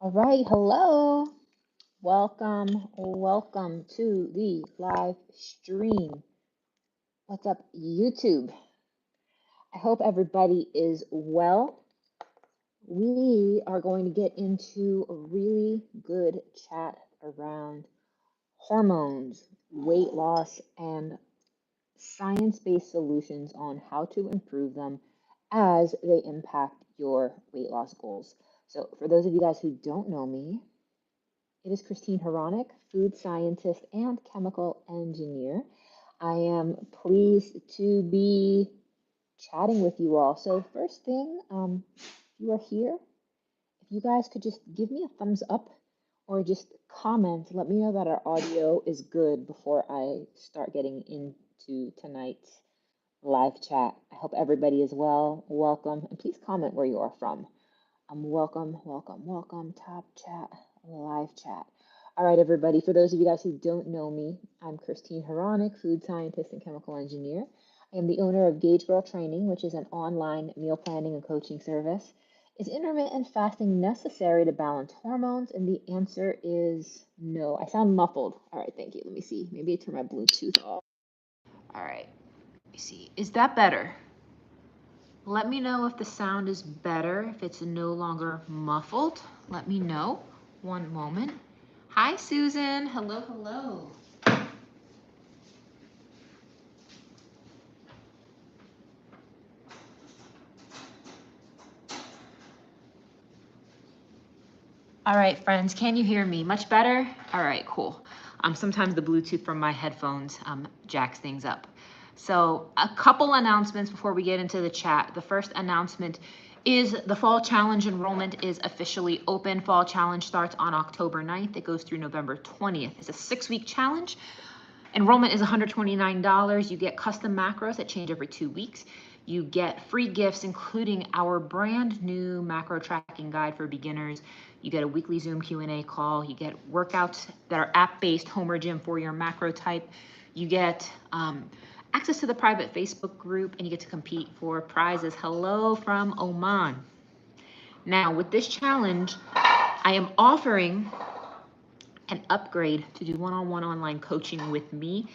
All right, hello. Welcome to the live stream. What's up, YouTube? I hope everybody is well. We are going to get into a really good chat around hormones, weight loss, and science-based solutions on how to improve them as they impact your weight loss goals. So, for those of you guys who don't know me, it is Christine Horonic, food scientist and chemical engineer. I am pleased to be chatting with you all. So, first thing, if you are here, if you guys could just give me a thumbs up or just comment, let me know that our audio is good before I start getting into tonight's live chat. I hope everybody is well. Welcome, and please comment where you are from. Welcome, top chat, live chat. All right, everybody, for those of you guys who don't know me, I'm Christine Horonic, food scientist and chemical engineer. I am the owner of gaugegirltraining, which is an online meal planning and coaching service. Is intermittent fasting necessary to balance hormones? And the answer is no. I sound muffled. All right, thank you. Let me see. Maybe I turn my Bluetooth off. All right, let me see. Is that better? Let me know if the sound is better, if it's no longer muffled. Let me know. One moment. Hi, Susan. Hello, hello. All right, friends, can you hear me? Much better? All right, cool. Sometimes the Bluetooth from my headphones jacks things up. So a couple announcements before we get into the chat. The first announcement is the Fall Challenge enrollment is officially open. Fall Challenge starts on October 9th. It goes through November 20th. It's a 6-week challenge. Enrollment is $129. You get custom macros that change every 2 weeks. You get free gifts, including our brand new macro tracking guide for beginners. You get a weekly Zoom Q&A call. You get workouts that are app-based, home or gym for your macro type. You get access to the private Facebook group, and you get to compete for prizes. Hello from Oman. Now, with this challenge, I am offering an upgrade to do one-on-one online coaching with me.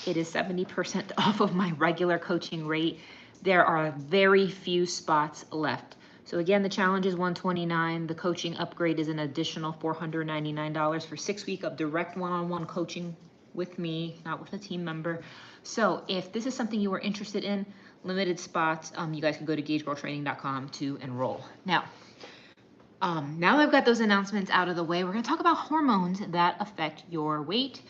It is 70% off of my regular coaching rate. There are very few spots left. So again, the challenge is $129. The coaching upgrade is an additional $499 for 6 weeks of direct one-on-one coaching with me, not with a team member. So if this is something you are interested in, limited spots, you guys can go to gaugegirltraining.com to enroll. Now that I've got those announcements out of the way, we're going to talk about hormones that affect your weight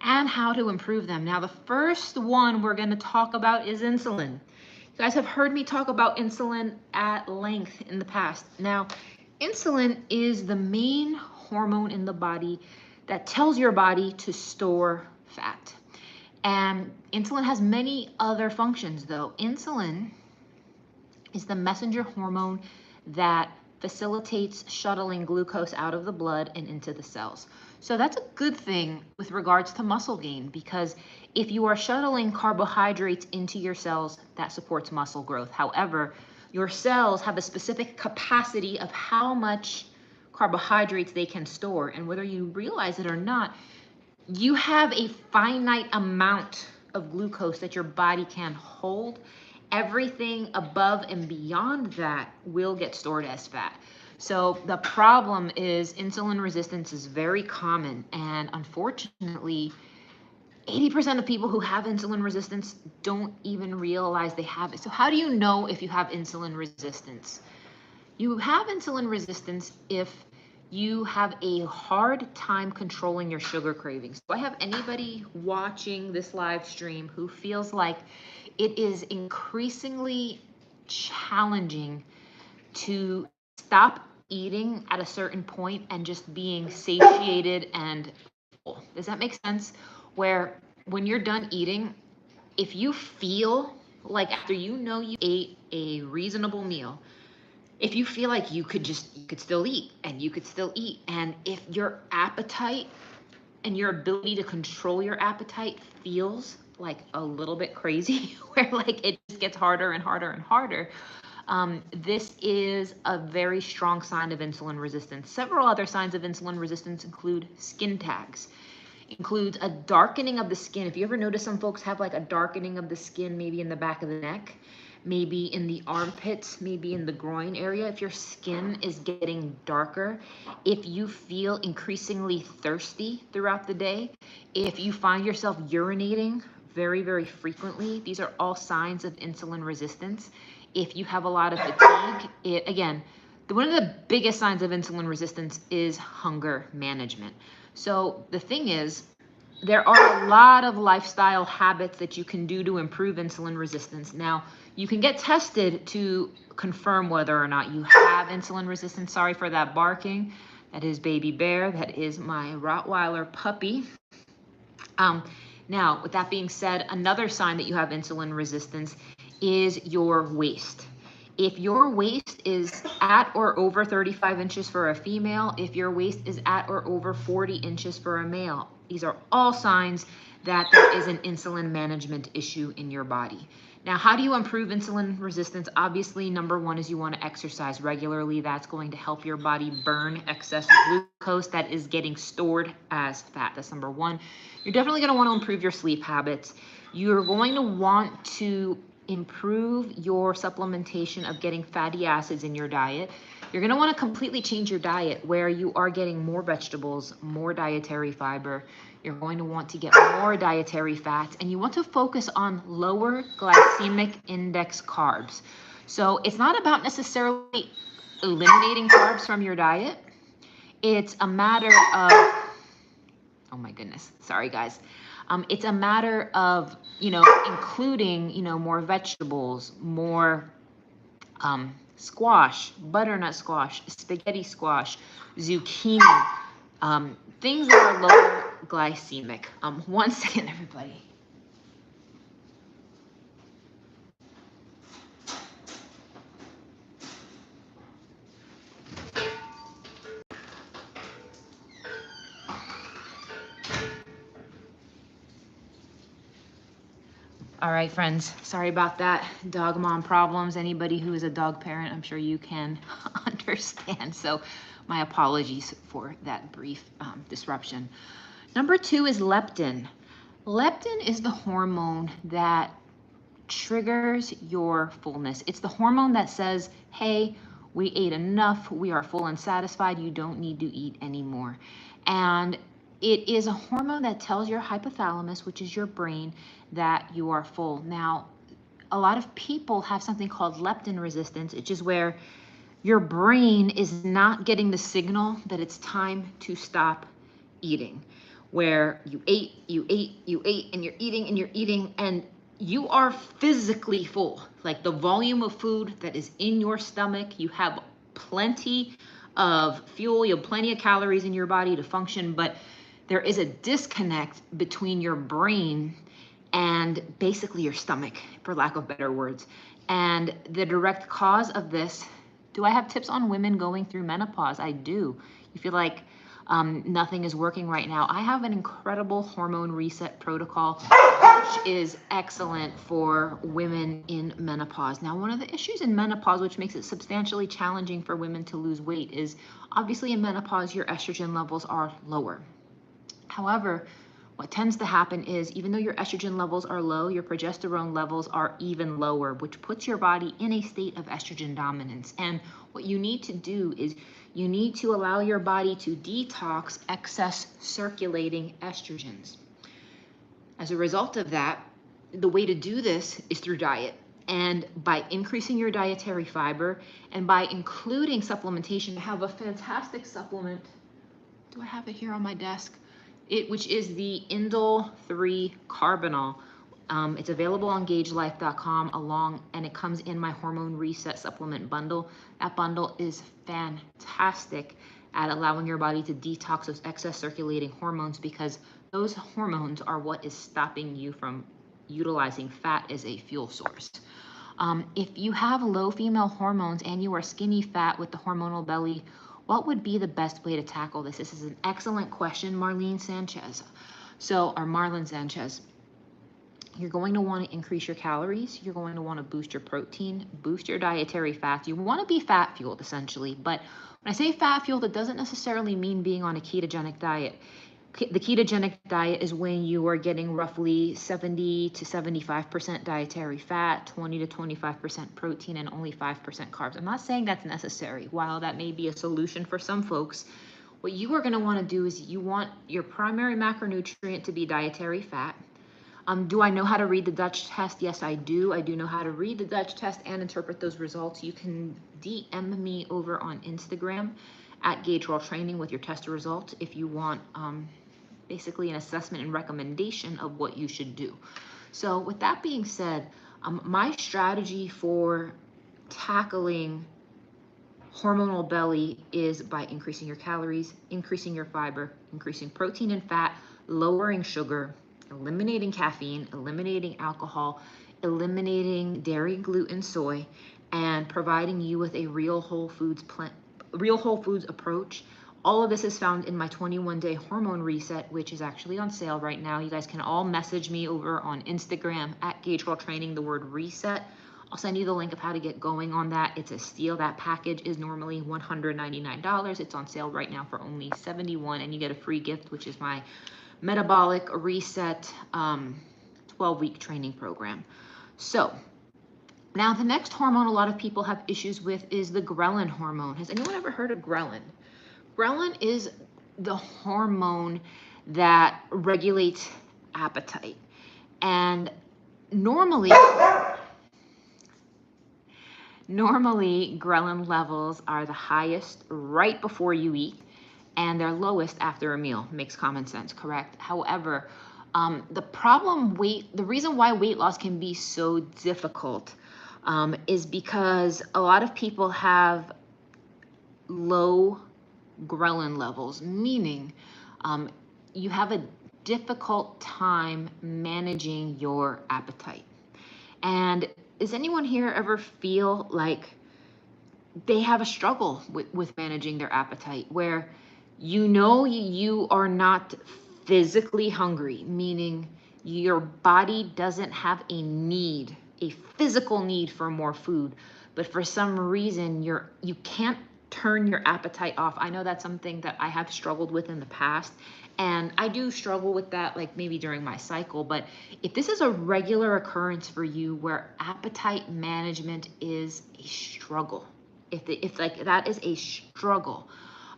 and how to improve them. Now, the first one we're going to talk about is insulin. You guys have heard me talk about insulin at length in the past. Now, insulin is the main hormone in the body that tells your body to store fat. And insulin has many other functions, though. Insulin is the messenger hormone that facilitates shuttling glucose out of the blood and into the cells. So that's a good thing with regards to muscle gain, because if you are shuttling carbohydrates into your cells, that supports muscle growth. However, your cells have a specific capacity of how much carbohydrates they can store, and whether you realize it or not, you have a finite amount of glucose that your body can hold. Everything above and beyond that will get stored as fat. So the problem is insulin resistance is very common, and unfortunately, 80% of people who have insulin resistance don't even realize they have it. So how do you know if you have insulin resistance? You have insulin resistance if you have a hard time controlling your sugar cravings. Do I have anybody watching this live stream who feels like it is increasingly challenging to stop eating at a certain point and just being satiated and full? Does that make sense? Where when you're done eating, if you feel like after you ate a reasonable meal, if you feel like you could still eat and you could still eat, and if your appetite and your ability to control your appetite feels like a little bit crazy, where like it just gets harder and harder and harder, This is a very strong sign of insulin resistance. Several other signs of insulin resistance include skin tags, includes a darkening of the skin. If you ever notice some folks have like a darkening of the skin, maybe in the back of the neck, maybe in the armpits, maybe in the groin area, if your skin is getting darker, if you feel increasingly thirsty throughout the day, if you find yourself urinating very, very frequently, these are all signs of insulin resistance. If you have a lot of fatigue, again, one of the biggest signs of insulin resistance is hunger management. So the thing is, there are a lot of lifestyle habits that you can do to improve insulin resistance. Now, you can get tested to confirm whether or not you have insulin resistance. Sorry for that barking. That is Baby Bear. That is my Rottweiler puppy. Now, with that being said, another sign that you have insulin resistance is your waist. If your waist is at or over 35 inches for a female, if your waist is at or over 40 inches for a male, these are all signs that there is an insulin management issue in your body. Now, how do you improve insulin resistance? Obviously, number one is you want to exercise regularly. That's going to help your body burn excess glucose that is getting stored as fat. That's number one. You're definitely going to want to improve your sleep habits. You're going to want to improve your supplementation of getting fatty acids in your diet. You're going to want to completely change your diet where you are getting more vegetables, more dietary fiber. You're going to want to get more dietary fats, and you want to focus on lower glycemic index carbs. So it's not about necessarily eliminating carbs from your diet. It's a matter of, oh my goodness, sorry guys. It's a matter of, including, more vegetables, more squash, butternut squash, spaghetti squash, zucchini, things that are low glycemic. One second, everybody. All right, friends, sorry about that. Dog mom problems. Anybody who is a dog parent, I'm sure you can understand. So my apologies for that brief disruption. Number two is leptin. Leptin is the hormone that triggers your fullness. It's the hormone that says, hey, we ate enough, we are full and satisfied, you don't need to eat anymore. And it is a hormone that tells your hypothalamus, which is your brain, that you are full. Now, a lot of people have something called leptin resistance, which is where your brain is not getting the signal that it's time to stop eating, where you ate, and you're eating, and you are physically full. Like the volume of food that is in your stomach, you have plenty of fuel, you have plenty of calories in your body to function, but there is a disconnect between your brain and basically your stomach, for lack of better words. And the direct cause of this, do I have tips on women going through menopause? I do. You feel like nothing is working right now. I have an incredible hormone reset protocol, which is excellent for women in menopause. Now, one of the issues in menopause, which makes it substantially challenging for women to lose weight, is obviously in menopause, your estrogen levels are lower. However, what tends to happen is even though your estrogen levels are low, your progesterone levels are even lower, which puts your body in a state of estrogen dominance. And what you need to do is you need to allow your body to detox excess circulating estrogens. As a result of that, the way to do this is through diet. And by increasing your dietary fiber and by including supplementation, I have a fantastic supplement. Do I have it here on my desk? Which is the Indole 3 Carbinol. It's available on gaugelife.com and it comes in my hormone reset supplement bundle. That bundle is fantastic at allowing your body to detox those excess circulating hormones, because those hormones are what is stopping you from utilizing fat as a fuel source. If you have low female hormones and you are skinny fat with the hormonal belly, what would be the best way to tackle this? This is an excellent question, Marlene Sanchez. Or Marlon Sanchez. You're going to want to increase your calories. You're going to want to boost your protein, boost your dietary fats. You want to be fat fueled essentially. But when I say fat fueled, it doesn't necessarily mean being on a ketogenic diet. The ketogenic diet is when you are getting roughly 70 to 75% dietary fat, 20 to 25% protein, and only 5% carbs. I'm not saying that's necessary. While that may be a solution for some folks, what you are going to want to do is you want your primary macronutrient to be dietary fat. Do I know how to read the Dutch test? Yes, I do. I do know how to read the Dutch test and interpret those results. You can DM me over on Instagram at gaugegirltraining with your test results if you want basically an assessment and recommendation of what you should do. So with that being said, my strategy for tackling hormonal belly is by increasing your calories, increasing your fiber, increasing protein and fat, lowering sugar, eliminating caffeine, eliminating alcohol, eliminating dairy, gluten, soy, and providing you with a real whole foods approach. All of this is found in my 21-day hormone reset, which is actually on sale right now. You guys can all message me over on Instagram at gaugegirltraining, the word reset. I'll send you the link of how to get going on that. It's a steal. That package is normally $199. It's on sale right now for only $71, and you get a free gift, which is my metabolic reset 12-week training program. So now the next hormone a lot of people have issues with is the ghrelin hormone. Has anyone ever heard of ghrelin? Ghrelin is the hormone that regulates appetite. And normally ghrelin levels are the highest right before you eat, and they're lowest after a meal. Makes common sense, correct? However, the reason why weight loss can be so difficult is because a lot of people have low ghrelin levels, meaning you have a difficult time managing your appetite. And does anyone here ever feel like they have a struggle with managing their appetite, where you are not physically hungry, meaning your body doesn't have a physical need for more food, but for some reason you can't turn your appetite off? I know that's something that I have struggled with in the past, and I do struggle with that, like maybe during my cycle. But if this is a regular occurrence for you where appetite management is a struggle, if like that is a struggle,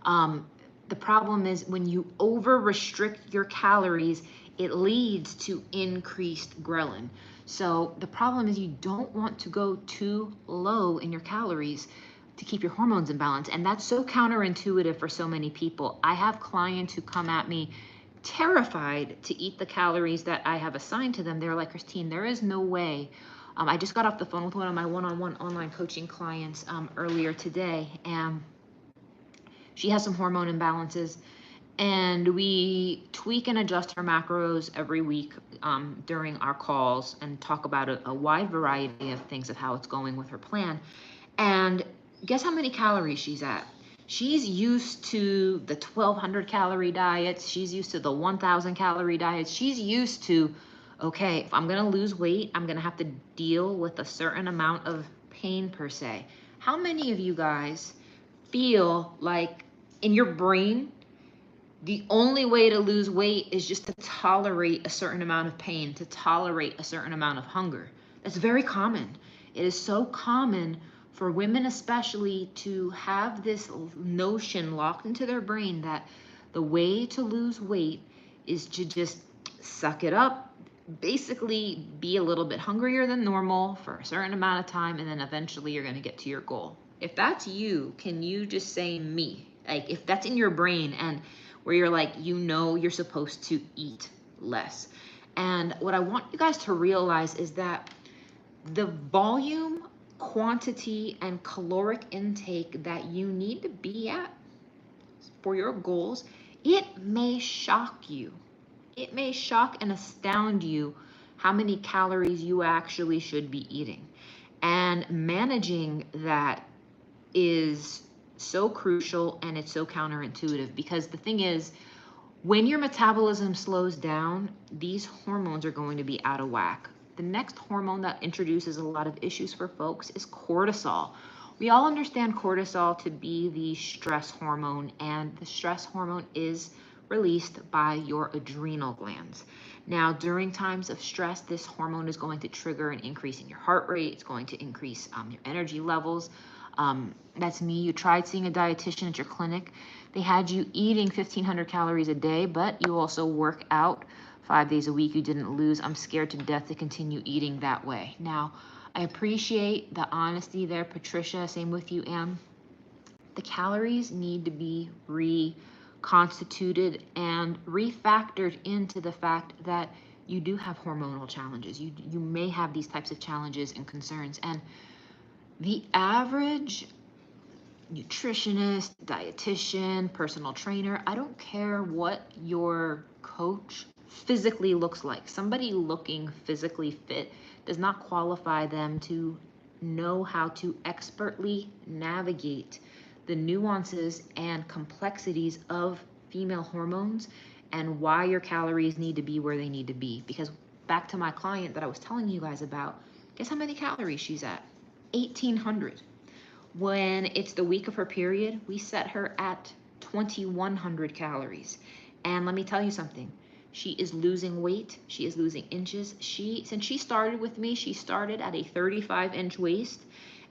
the problem is when you over restrict your calories, it leads to increased ghrelin. So the problem is you don't want to go too low in your calories to keep your hormones in balance. And that's so counterintuitive for so many people. I have clients who come at me terrified to eat the calories that I have assigned to them. They're like, Christine, there is no way. I just got off the phone with one of my one-on-one online coaching clients earlier today, and she has some hormone imbalances, and we tweak and adjust her macros every week during our calls and talk about a wide variety of things of how it's going with her plan. And guess how many calories she's at? She's used to the 1,200 calorie diets. She's used to the 1,000 calorie diets. She's used to, okay, if I'm gonna lose weight, I'm gonna have to deal with a certain amount of pain per se. How many of you guys feel like in your brain, the only way to lose weight is just to tolerate a certain amount of pain, to tolerate a certain amount of hunger? That's very common. It is so common for women especially to have this notion locked into their brain that the way to lose weight is to just suck it up, basically be a little bit hungrier than normal for a certain amount of time, and then eventually you're going to get to your goal. If that's you, can you just say me? Like, if that's in your brain and where you're like, you're supposed to eat less. And what I want you guys to realize is that the volume, quantity, and caloric intake that you need to be at for your goals, it may shock you. It may shock and astound you how many calories you actually should be eating. And managing that is so crucial, and it's so counterintuitive, because the thing is, When your metabolism slows down, these hormones are going to be out of whack. The next hormone that introduces a lot of issues for folks is cortisol. We all understand cortisol to be the stress hormone, and the stress hormone is released by your adrenal glands. Now, during times of stress, this hormone is going to trigger an increase in your heart rate. It's going to increase your energy levels. That's me. You tried seeing a dietitian at your clinic. They had you eating 1,500 calories a day, but you also work out 5 days a week. You didn't lose. I'm scared to death to continue eating that way. Now, I appreciate the honesty there, Patricia. Same with you, Anne. The calories need to be reconstituted and refactored into the fact that you do have hormonal challenges. You may have these types of challenges and concerns. And the average nutritionist, dietitian, personal trainer, I don't care what your coach physically looks like. Somebody looking physically fit does not qualify them to know how to expertly navigate the nuances and complexities of female hormones and why your calories need to be where they need to be. Because back to my client that I was telling you guys about, guess how many calories she's at? 1,800. When it's the week of her period, we set her at 2,100 calories. And let me tell you something. She is losing weight. She is losing inches. Since she started with me, she started at a 35-inch waist.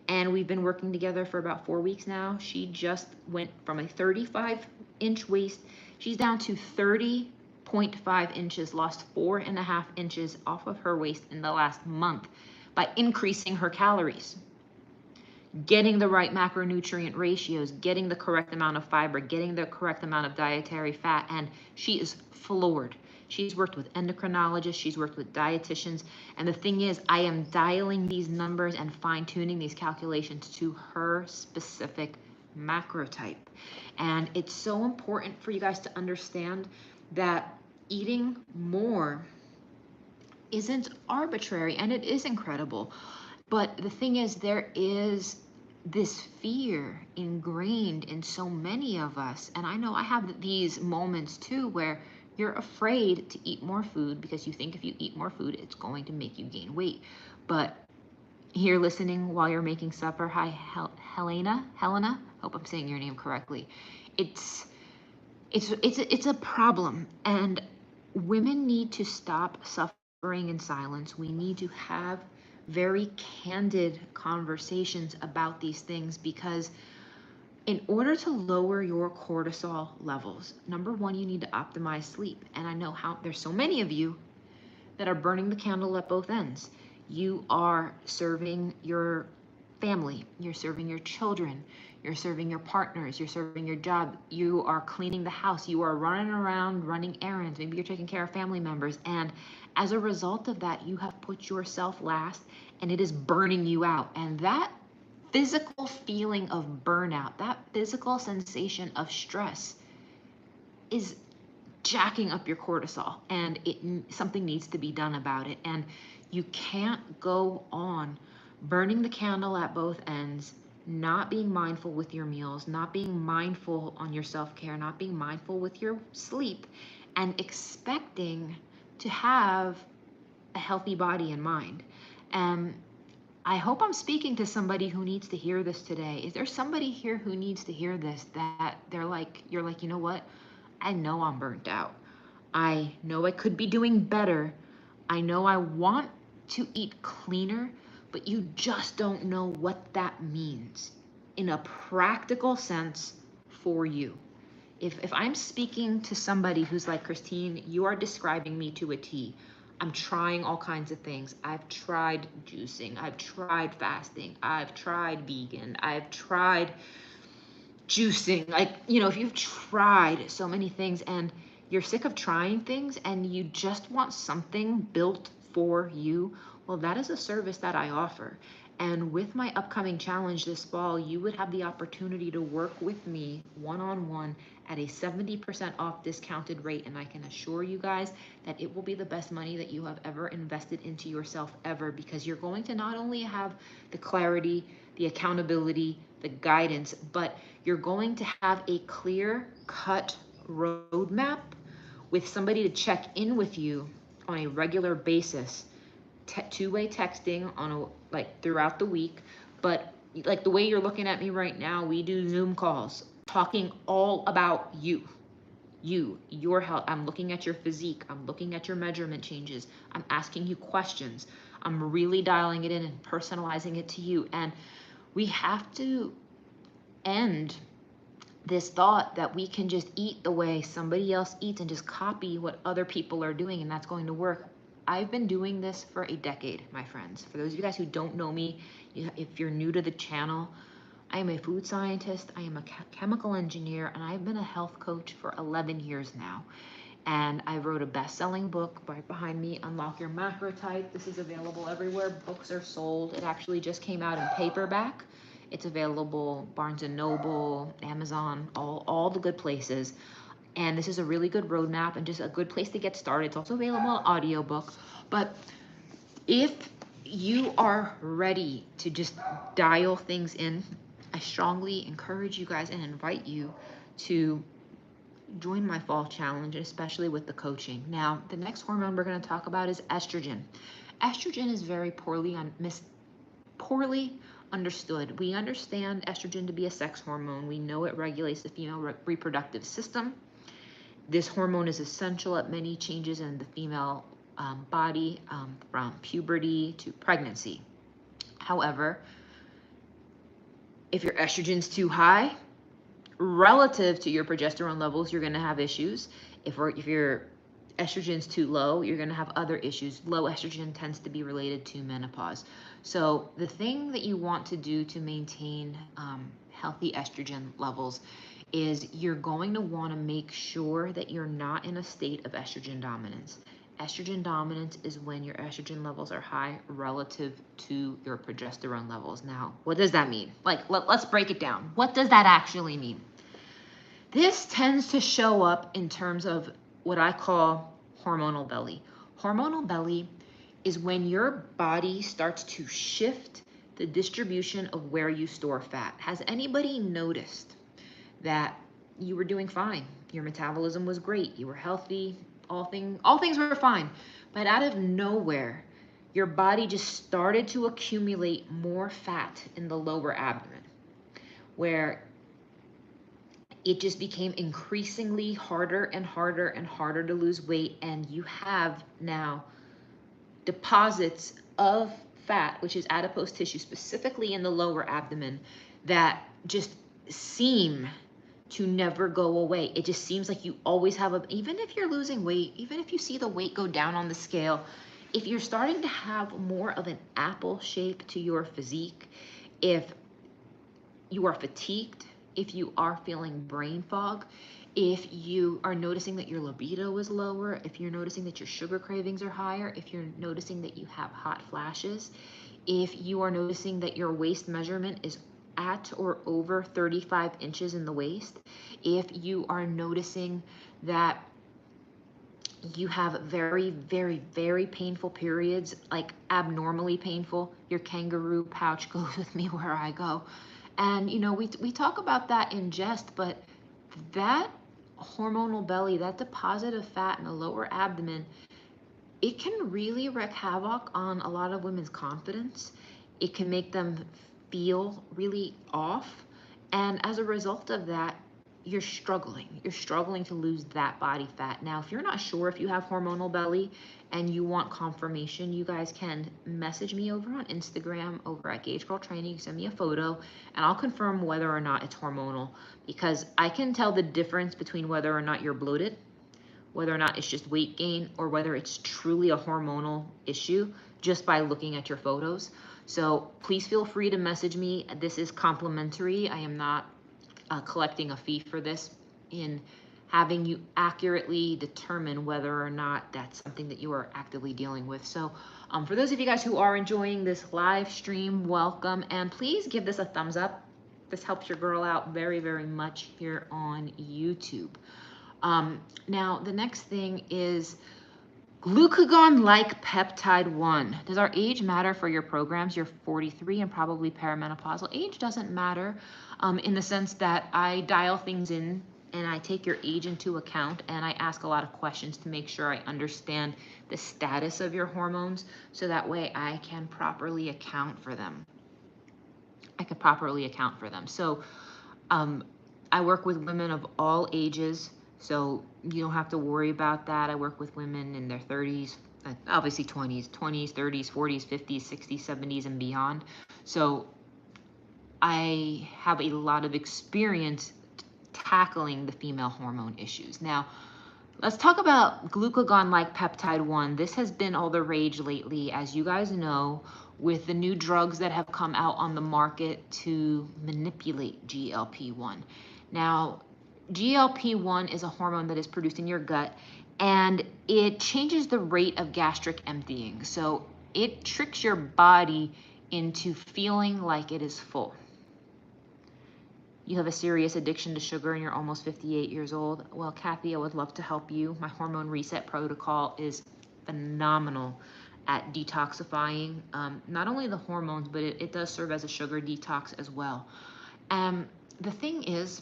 And we've been working together for about 4 weeks now. She just went from a 35-inch waist. She's down to 30.5 inches, lost 4.5 inches off of her waist in the last month by increasing her calories. Getting the right macronutrient ratios, getting the correct amount of fiber, getting the correct amount of dietary fat, and she is floored. She's worked with endocrinologists, she's worked with dietitians, and the thing is, I am dialing these numbers and fine-tuning these calculations to her specific macro type. And it's so important for you guys to understand that eating more isn't arbitrary, and it is incredible. But the thing is, there is this fear ingrained in so many of us. And I know I have these moments too where you're afraid to eat more food because you think if you eat more food, it's going to make you gain weight. But here listening while you're making supper, hi, Helena, hope I'm saying your name correctly. It's a problem. And women need to stop suffering in silence. We need to have very candid conversations about these things, because in order to lower your cortisol levels, number one, you need to optimize sleep. And I know how there's so many of you that are burning the candle at both ends. You are serving your family, you're serving your children, you're serving your partners, you're serving your job, you are cleaning the house, you are running around running errands, maybe you're taking care of family members, and as a result of that, you have put yourself last, and it is burning you out. And that physical feeling of burnout, that physical sensation of stress is jacking up your cortisol, and something needs to be done about it. And you can't go on burning the candle at both ends, not being mindful with your meals, not being mindful on your self-care, not being mindful with your sleep, and expecting to have a healthy body and mind. I hope I'm speaking to somebody who needs to hear this today. Is there somebody here who needs to hear this, that you're like, you know what? I know I'm burnt out. I know I could be doing better. I know I want to eat cleaner, but you just don't know what that means in a practical sense for you. If I'm speaking to somebody who's like, Christine, you are describing me to a T. I'm trying all kinds of things. I've tried juicing. I've tried fasting. I've tried vegan. I've tried juicing. Like, if you've tried so many things and you're sick of trying things and you just want something built for you, well, that is a service that I offer. And with my upcoming challenge this fall, you would have the opportunity to work with me one-on-one at a 70% off discounted rate. And I can assure you guys that it will be the best money that you have ever invested into yourself ever, because you're going to not only have the clarity, the accountability, the guidance, but you're going to have a clear-cut roadmap with somebody to check in with you on a regular basis, two-way texting on throughout the week. But like the way you're looking at me right now, we do Zoom calls talking all about your health. I'm looking at your physique. I'm looking at your measurement changes. I'm asking you questions. I'm really dialing it in and personalizing it to you. And we have to end this thought that we can just eat the way somebody else eats and just copy what other people are doing and that's going to work. I've been doing this for a decade, my friends. For those of you guys who don't know me, if you're new to the channel, I am a food scientist, I am a chemical engineer, and I've been a health coach for 11 years now. And I wrote a best-selling book right behind me, Unlock Your Macrotype. This is available everywhere books are sold. It actually just came out in paperback. It's available Barnes & Noble, Amazon, all the good places. And this is a really good roadmap and just a good place to get started. It's also available in audiobook. But if you are ready to just dial things in, I strongly encourage you guys and invite you to join my fall challenge, especially with the coaching. Now, the next hormone we're going to talk about is estrogen. Estrogen is very poorly understood. We understand estrogen to be a sex hormone. We know it regulates the female reproductive system. This hormone is essential at many changes in the female body, from puberty to pregnancy. However, if your estrogen's too high, relative to your progesterone levels, you're going to have issues. If your estrogen's too low, you're going to have other issues. Low estrogen tends to be related to menopause. So the thing that you want to do to maintain healthy estrogen levels is you're going to want to make sure that you're not in a state of estrogen dominance. Estrogen dominance is when your estrogen levels are high relative to your progesterone levels. Now, what does that mean? Let's break it down. What does that actually mean? This tends to show up in terms of what I call hormonal belly. Hormonal belly is when your body starts to shift the distribution of where you store fat. Has anybody noticed that you were doing fine? Your metabolism was great. You were healthy. All things were fine. But out of nowhere, your body just started to accumulate more fat in the lower abdomen, where it just became increasingly harder and harder and harder to lose weight. And you have now deposits of fat, which is adipose tissue, specifically in the lower abdomen, that just seem to never go away. It just seems like you always have even if you're losing weight, even if you see the weight go down on the scale, if you're starting to have more of an apple shape to your physique, if you are fatigued, if you are feeling brain fog, if you are noticing that your libido is lower, if you're noticing that your sugar cravings are higher, if you're noticing that you have hot flashes, if you are noticing that your waist measurement is at or over 35 inches in the waist, if you are noticing that you have very, very, very painful periods, like abnormally painful, your kangaroo pouch goes with me where I go. And, we talk about that in jest, but that hormonal belly, that deposit of fat in the lower abdomen, it can really wreak havoc on a lot of women's confidence. It can make them feel really off. And as a result of that, you're struggling to lose that body fat. Now, if you're not sure if you have hormonal belly and you want confirmation, you guys can message me over on Instagram over at gaugegirltraining. Send me a photo and I'll confirm whether or not it's hormonal, because I can tell the difference between whether or not you're bloated, whether or not it's just weight gain, or whether it's truly a hormonal issue just by looking at your photos. So please feel free to message me. This is complimentary. I am not collecting a fee for this, in having you accurately determine whether or not that's something that you are actively dealing with. So for those of you guys who are enjoying this live stream, welcome, and please give this a thumbs up. This helps your girl out very, very much here on YouTube. Now, the next thing is glucagon-like peptide 1. Does our age matter for your programs? You're 43 and probably perimenopausal. Age doesn't matter in the sense that I dial things in and I take your age into account, and I ask a lot of questions to make sure I understand the status of your hormones, so that way I can properly account for them. So I work with women of all ages, so you don't have to worry about that. I work with women in their 30s, obviously 20s, 30s, 40s, 50s, 60s, 70s, and beyond. So I have a lot of experience tackling the female hormone issues. Now, let's talk about glucagon-like peptide 1. This has been all the rage lately, as you guys know, with the new drugs that have come out on the market to manipulate GLP-1. Now, GLP-1 is a hormone that is produced in your gut, and it changes the rate of gastric emptying. So it tricks your body into feeling like it is full. You have a serious addiction to sugar and you're almost 58 years old. Well, Kathy, I would love to help you. My hormone reset protocol is phenomenal at detoxifying not only the hormones, but it does serve as a sugar detox as well. The thing is,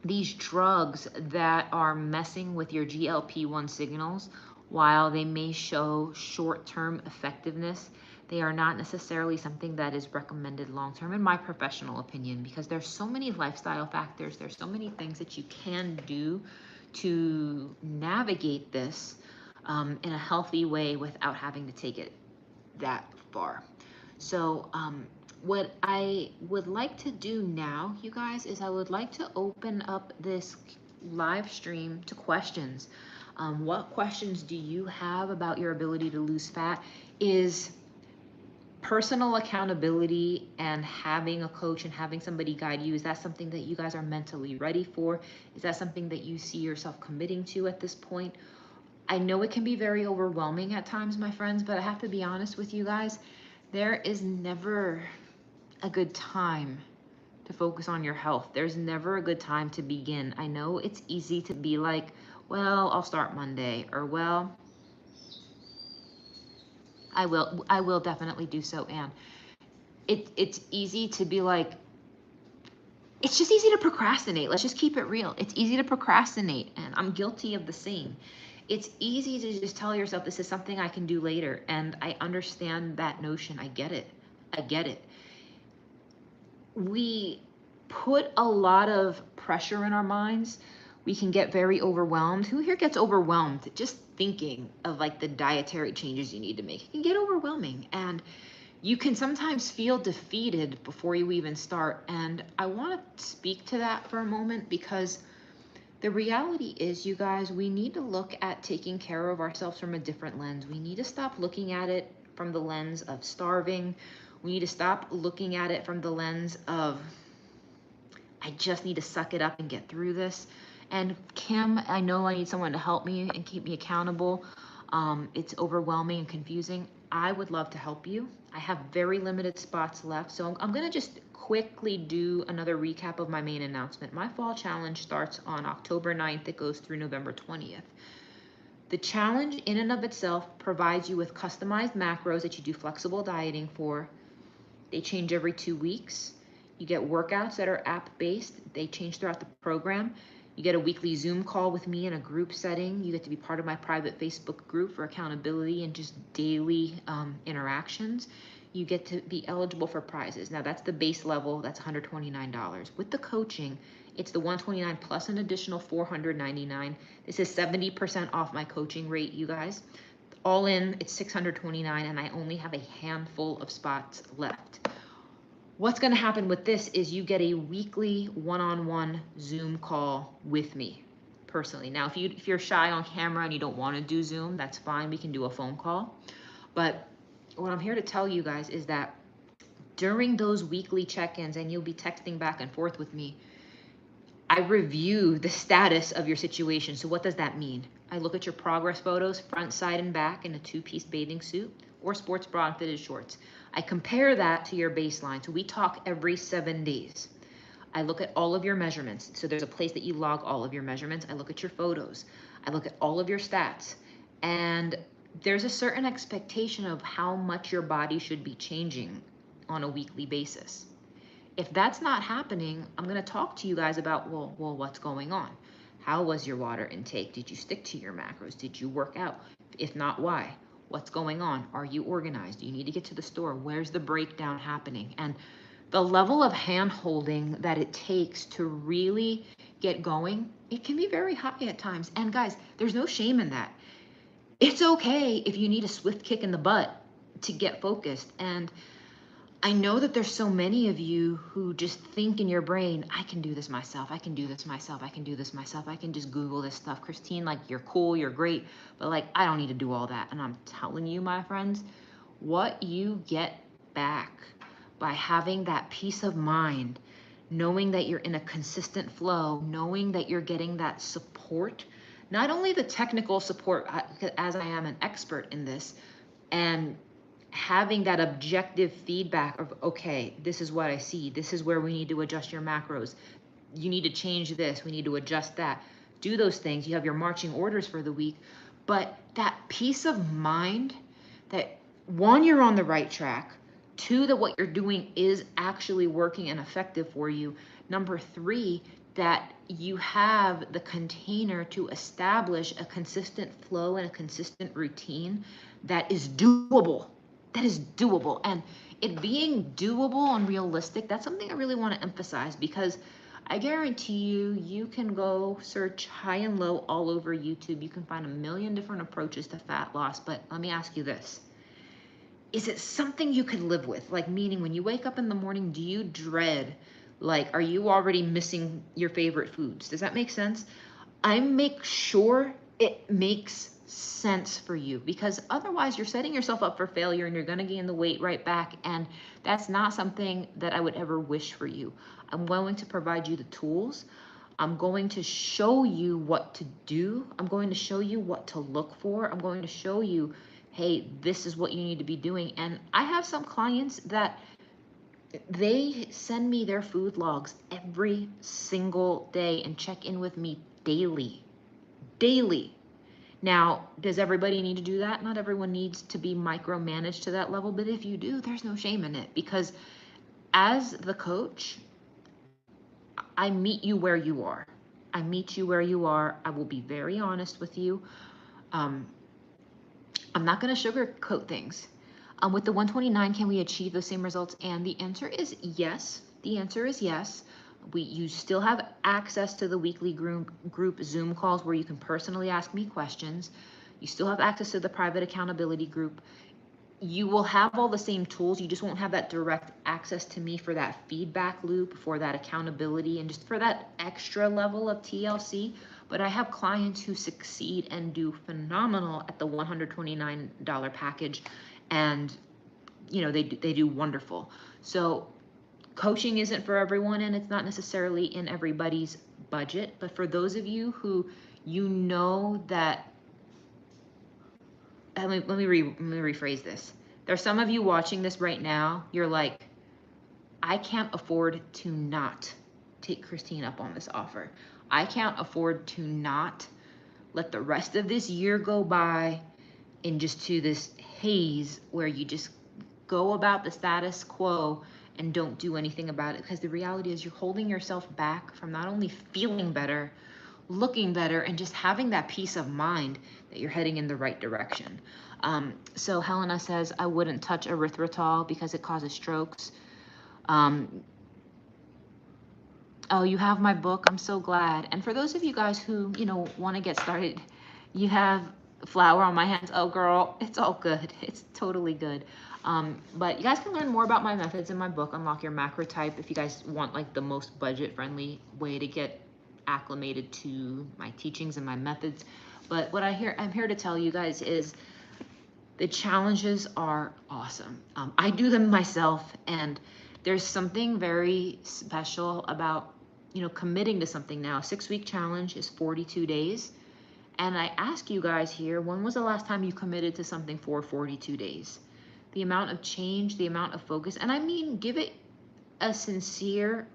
these drugs that are messing with your GLP-1 signals, while they may show short-term effectiveness, they are not necessarily something that is recommended long-term, in my professional opinion, because there's so many lifestyle factors, there's so many things that you can do to navigate this in a healthy way without having to take it that far. So what I would like to do now, you guys, is I would like to open up this live stream to questions. What questions do you have about your ability to lose fat? Is personal accountability and having a coach and having somebody guide you, is that something that you guys are mentally ready for? Is that something that you see yourself committing to at this point? I know it can be very overwhelming at times, my friends, but I have to be honest with you guys. There is never a good time to focus on your health. There's never a good time to begin. I know it's easy to be like, well, I'll start Monday, or well, I will definitely do so, Anne. It's easy to be like, it's just easy to procrastinate. Let's just keep it real. It's easy to procrastinate, and I'm guilty of the same. It's easy to just tell yourself this is something I can do later, and I understand that notion. I get it. We put a lot of pressure in our minds. We can get very overwhelmed. Who here gets overwhelmed just thinking of like the dietary changes you need to make? It can get overwhelming, and you can sometimes feel defeated before you even start. And I want to speak to that for a moment, because the reality is, you guys, we need to look at taking care of ourselves from a different lens. We need to stop looking at it from the lens of starving. We need to stop looking at it from the lens of, I just need to suck it up and get through this. And Kim, I know I need someone to help me and keep me accountable. It's overwhelming and confusing. I would love to help you. I have very limited spots left, so I'm going to just quickly do another recap of my main announcement. My fall challenge starts on October 9th. It goes through November 20th. The challenge in and of itself provides you with customized macros that you do flexible dieting for. They change every 2 weeks. You get workouts that are app-based. They change throughout the program. You get a weekly Zoom call with me in a group setting. You get to be part of my private Facebook group for accountability and just daily interactions. You get to be eligible for prizes. Now that's the base level, that's $129. With the coaching, it's the $129 plus an additional $499. This is 70% off my coaching rate, you guys. All in, it's $629, and I only have a handful of spots left. What's going to happen with this is you get a weekly one-on-one Zoom call with me personally. Now, if you're shy on camera and you don't want to do Zoom, that's fine. We can do a phone call. But what I'm here to tell you guys is that during those weekly check-ins, and you'll be texting back and forth with me, I review the status of your situation. So what does that mean? I look at your progress photos, front, side, and back in a 2-piece bathing suit or sports bra and fitted shorts. I compare that to your baseline. So we talk every 7 days. I look at all of your measurements. So there's a place that you log all of your measurements. I look at your photos. I look at all of your stats. And there's a certain expectation of how much your body should be changing on a weekly basis. If that's not happening, I'm going to talk to you guys about, well, what's going on? How was your water intake? Did you stick to your macros? Did you work out? If not, why? What's going on? Are you organized? Do you need to get to the store? Where's the breakdown happening? And the level of hand holding that it takes to really get going, it can be very high at times. And guys, there's no shame in that. It's okay if you need a swift kick in the butt to get focused. And I know that there's so many of you who just think in your brain, I can do this myself. I can do this myself. I can do this myself. I can just Google this stuff. Christine, like, you're cool, you're great, but like, I don't need to do all that. And I'm telling you, my friends, what you get back by having that peace of mind, knowing that you're in a consistent flow, knowing that you're getting that support, not only the technical support, as I am an expert in this, and having that objective feedback of, okay, this is what I see. This is where we need to adjust your macros. You need to change this. We need to adjust that. Do those things. You have your marching orders for the week. But that peace of mind that, one, you're on the right track. Two, that what you're doing is actually working and effective for you. Number three, that you have the container to establish a consistent flow and a consistent routine that is doable. That is doable. And it being doable and realistic, that's something I really want to emphasize, because I guarantee you, you can go search high and low all over YouTube. You can find a million different approaches to fat loss. But let me ask you this. Is it something you could live with? Like, meaning when you wake up in the morning, do you dread, like, are you already missing your favorite foods? Does that make sense? I make sure it makes sense for you, because otherwise you're setting yourself up for failure and you're going to gain the weight right back. And that's not something that I would ever wish for you. I'm willing to provide you the tools. I'm going to show you what to do. I'm going to show you what to look for. I'm going to show you, hey, this is what you need to be doing. And I have some clients that they send me their food logs every single day and check in with me daily. Now, does everybody need to do that? Not everyone needs to be micromanaged to that level, but if you do, there's no shame in it, because as the coach, I meet you where you are. I meet you where you are. I will be very honest with you. I'm not going to sugarcoat things. With the 129, can we achieve those same results? And the answer is yes. The answer is yes. You still have access to the weekly group Zoom calls where you can personally ask me questions. You still have access to the private accountability group. You will have all the same tools. You just won't have that direct access to me for that feedback loop, for that accountability, and just for that extra level of TLC. But I have clients who succeed and do phenomenal at the $129 package, and you know, they do wonderful. So coaching isn't for everyone, and it's not necessarily in everybody's budget. But for those of you who, you know that, let me rephrase this. There's some of you watching this right now, you're like, I can't afford to not take Christine up on this offer. I can't afford to not let the rest of this year go by in just to this haze where you just go about the status quo and don't do anything about it. Because the reality is you're holding yourself back from not only feeling better, looking better, and just having that peace of mind that you're heading in the right direction. So Helena says, I wouldn't touch erythritol because it causes strokes. Oh, you have my book. I'm so glad. And for those of you guys who, you know, want to get started, you have flour on my hands. Oh, girl, it's all good. It's totally good. But you guys can learn more about my methods in my book, Unlock Your Macro Type, if you guys want like the most budget-friendly way to get acclimated to my teachings and my methods. But what I'm here to tell you guys is the challenges are awesome. I do them myself, and there's something very special about, you know, committing to something now. 6-week challenge is 42 days. And I ask you guys here, when was the last time you committed to something for 42 days? The amount of change, the amount of focus, and I mean, give it a sincere,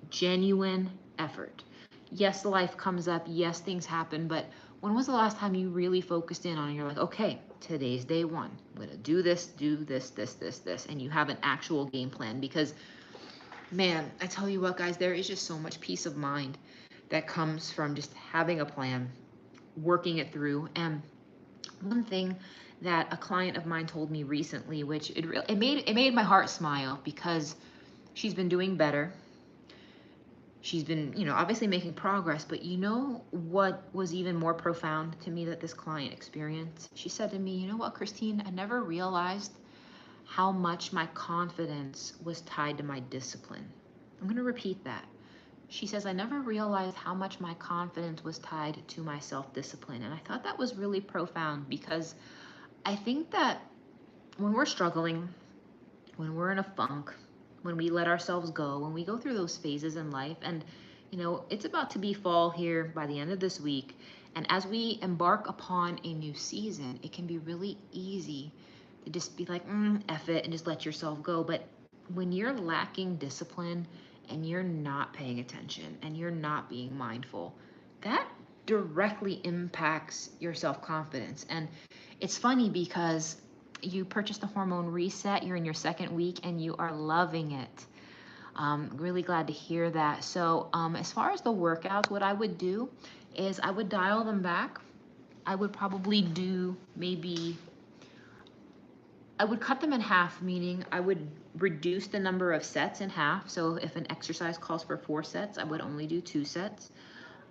genuine effort. Yes, life comes up. Yes, things happen. But when was the last time you really focused in on it? You're like, okay, today's day one. I'm going to do this, this, and you have an actual game plan. Because Man, I tell you what, guys, there is just so much peace of mind that comes from just having a plan, working it through. And one thing that a client of mine told me recently, which it made my heart smile, because she's been doing better. She's been, obviously making progress, but you know what was even more profound to me that this client experienced? She said to me, "You know what, Christine, I never realized how much my confidence was tied to my discipline." I'm going to repeat that. She says, "I never realized how much my confidence was tied to my self-discipline." And I thought that was really profound, because I think that when we're struggling, when we're in a funk, when we let ourselves go, when we go through those phases in life, and it's about to be fall here by the end of this week. And as we embark upon a new season, it can be really easy to just be like, F it, and just let yourself go. But when you're lacking discipline and you're not paying attention and you're not being mindful, that directly impacts your self-confidence. And it's funny because you purchased the Hormone Reset, you're in your second week and you are loving it. Really glad to hear that. So as far as the workouts, what I would do is I would dial them back. I would probably do I would cut them in half, meaning I would reduce the number of sets in half. So if an exercise calls for 4 sets, I would only do 2 sets.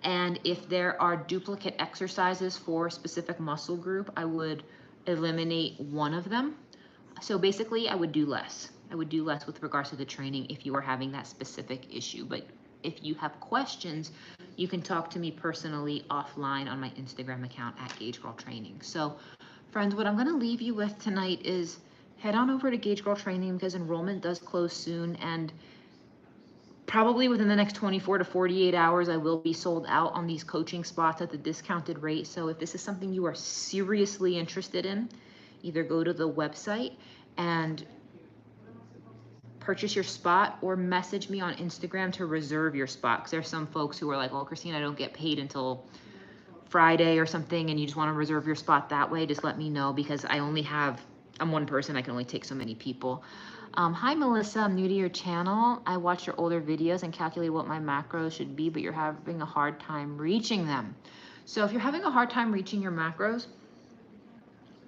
And if there are duplicate exercises for a specific muscle group, I would eliminate one of them. So basically, I would do less. I would do less with regards to the training if you are having that specific issue. But if you have questions, you can talk to me personally offline on my Instagram account at gaugegirltraining. So friends, what I'm going to leave you with tonight is head on over to gaugegirltraining, because enrollment does close soon, and probably within the next 24 to 48 hours, I will be sold out on these coaching spots at the discounted rate. So if this is something you are seriously interested in, either go to the website and purchase your spot, or message me on Instagram to reserve your spot. Because there's some folks who are like, "Well, Christine, I don't get paid until Friday or something," and you just want to reserve your spot that way. Just let me know, because I'm one person, I can only take so many people. Hi Melissa, I'm new to your channel. I watch your older videos and calculate what my macros should be, but you're having a hard time reaching them. So if you're having a hard time reaching your macros,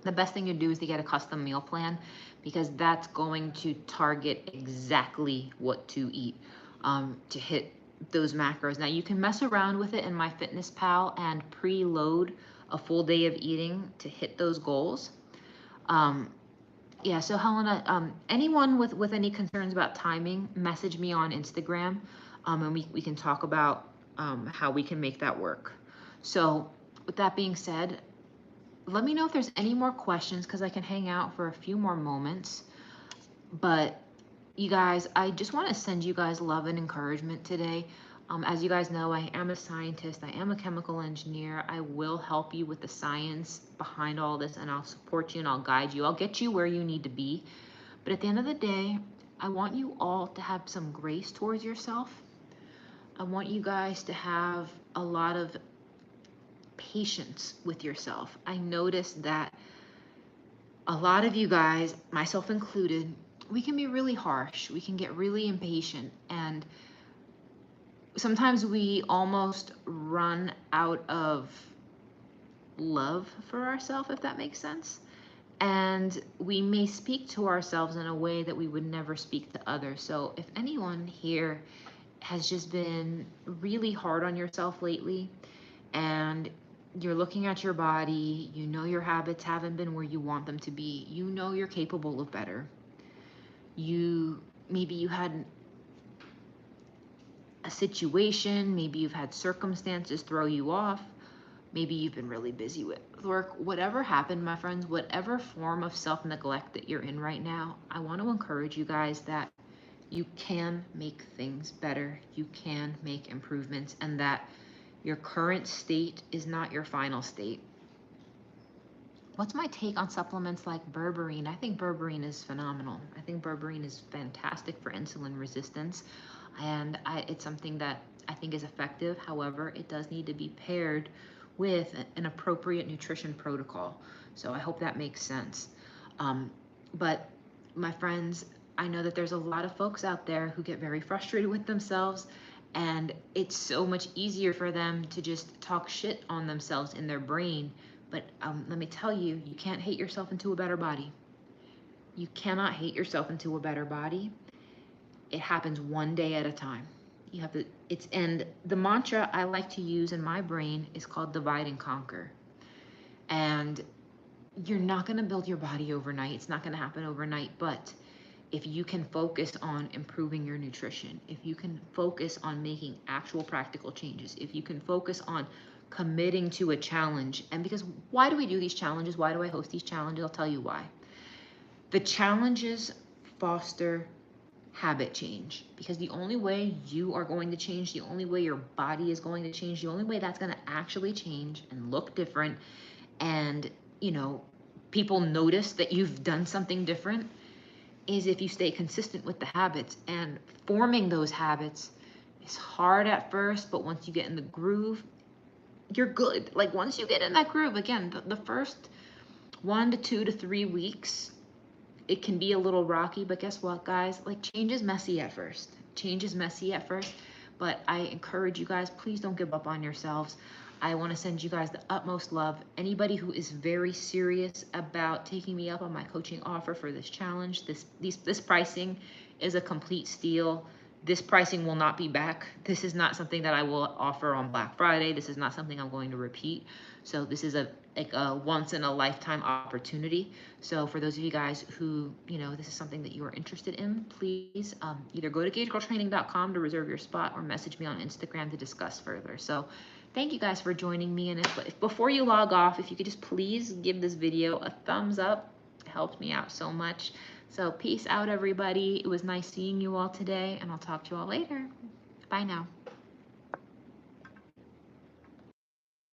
the best thing to do is to get a custom meal plan, because that's going to target exactly what to eat to hit those macros. Now you can mess around with it in MyFitnessPal and preload a full day of eating to hit those goals. Yeah, so Helena, anyone with any concerns about timing, message me on Instagram, and we can talk about how we can make that work. So with that being said, let me know if there's any more questions, because I can hang out for a few more moments. But you guys, I just want to send you guys love and encouragement today. As you guys know, I am a scientist. I am a chemical engineer. I will help you with the science behind all this, and I'll support you and I'll guide you. I'll get you where you need to be. But at the end of the day, I want you all to have some grace towards yourself. I want you guys to have a lot of patience with yourself. I noticed that a lot of you guys, myself included, we can be really harsh. We can get really impatient, and sometimes we almost run out of love for ourselves, if that makes sense. And we may speak to ourselves in a way that we would never speak to others. So if anyone here has just been really hard on yourself lately, and you're looking at your body, you know your habits haven't been where you want them to be, you know you're capable of better. Maybe you had a situation, maybe you've had circumstances throw you off, maybe you've been really busy with work. Whatever happened, my friends, whatever form of self-neglect that you're in right now, I want to encourage you guys that you can make things better, you can make improvements, and that your current state is not your final state. What's my take on supplements like berberine? I think berberine is phenomenal. I think berberine is fantastic for insulin resistance, and it's something that I think is effective. However, it does need to be paired with an appropriate nutrition protocol. So I hope that makes sense. But my friends, I know that there's a lot of folks out there who get very frustrated with themselves, and it's so much easier for them to just talk shit on themselves in their brain. But let me tell you, you can't hate yourself into a better body. You cannot hate yourself into a better body. It happens one day at a time. You have to, and the mantra I like to use in my brain is called divide and conquer. And you're not going to build your body overnight. It's not going to happen overnight, but if you can focus on improving your nutrition, if you can focus on making actual practical changes, if you can focus on committing to a challenge, and because why do we do these challenges? Why do I host these challenges? I'll tell you why. The challenges foster habit change, because the only way you are going to change, the only way your body is going to change, the only way that's going to actually change and look different, and people notice that you've done something different, is if you stay consistent with the habits. And forming those habits is hard at first, but once you get in the groove, you're good. Like once you get in that groove, again, the first 1 to 2 to 3 weeks, it can be a little rocky, but guess what, guys? Like change is messy at first. Change is messy at first, but I encourage you guys, please don't give up on yourselves. I want to send you guys the utmost love. Anybody who is very serious about taking me up on my coaching offer for this challenge, this pricing is a complete steal. This pricing will not be back. This is not something that I will offer on Black Friday. This is not something I'm going to repeat. So this is a once in a lifetime opportunity. So for those of you guys who, this is something that you are interested in, please either go to gaugegirltraining.com to reserve your spot or message me on Instagram to discuss further. So thank you guys for joining me. And if before you log off, if you could just please give this video a thumbs up, it helped me out so much. So peace out, everybody. It was nice seeing you all today, and I'll talk to you all later. Bye now.